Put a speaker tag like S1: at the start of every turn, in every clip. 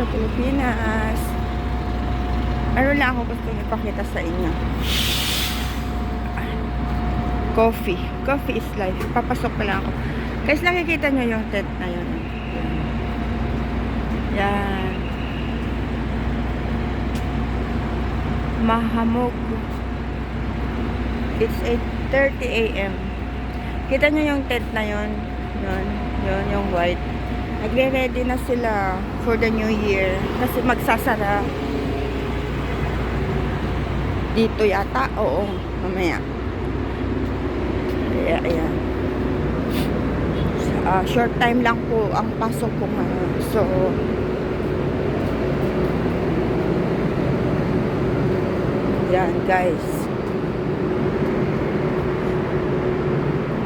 S1: sa Pilipinas. Meron lang ako gusto ipakita sa inyo. Coffee. Coffee is life. Papasok pa lang ako. Guys, nakikita nyo yung tent na yun. Yan. Mahamog. It's 8:30 AM. Kita nyo yung tent na yun. Yun, yung white. Nagre-ready na sila for the new year. Kasi magsasara. Dito yata. Oo, mamaya. Ayan. Short time lang po ang pasok ko ngayon. So, yan guys.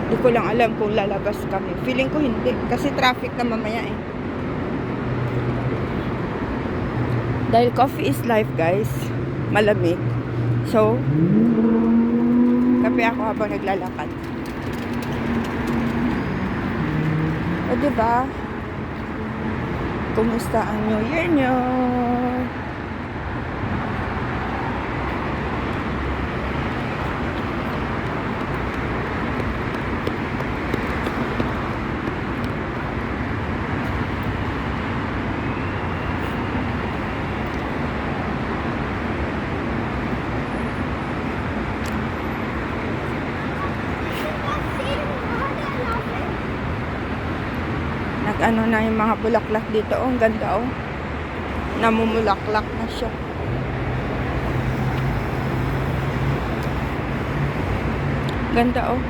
S1: Hindi ko lang alam kung lalabas kami. Feeling ko hindi. Kasi traffic na mamaya eh. Dahil coffee is life guys. Malamig. So, kape ako habang naglalakad. O diba? Kumusta ang New Year nyo? Ano na yung mga bulaklak dito. Oh, ang ganda oh. Namumulaklak na siya. Ganda oh.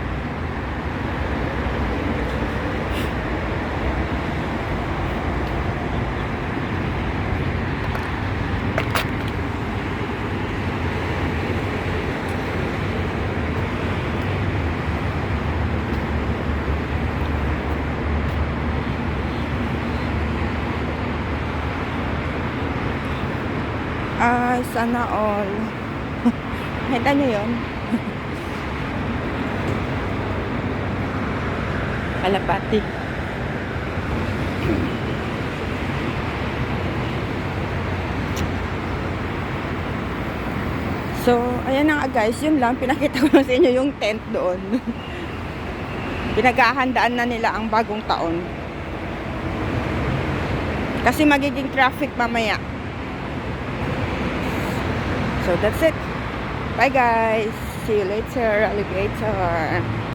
S1: Ay, sana all. Nakita nyo yun? Kalapati. So, ayan na nga guys. Yun lang. Pinakita ko lang sa inyo yung tent doon. Pinaghahandaan na nila ang bagong taon. Kasi magiging traffic mamaya. So that's it. Bye guys. See you later, alligator.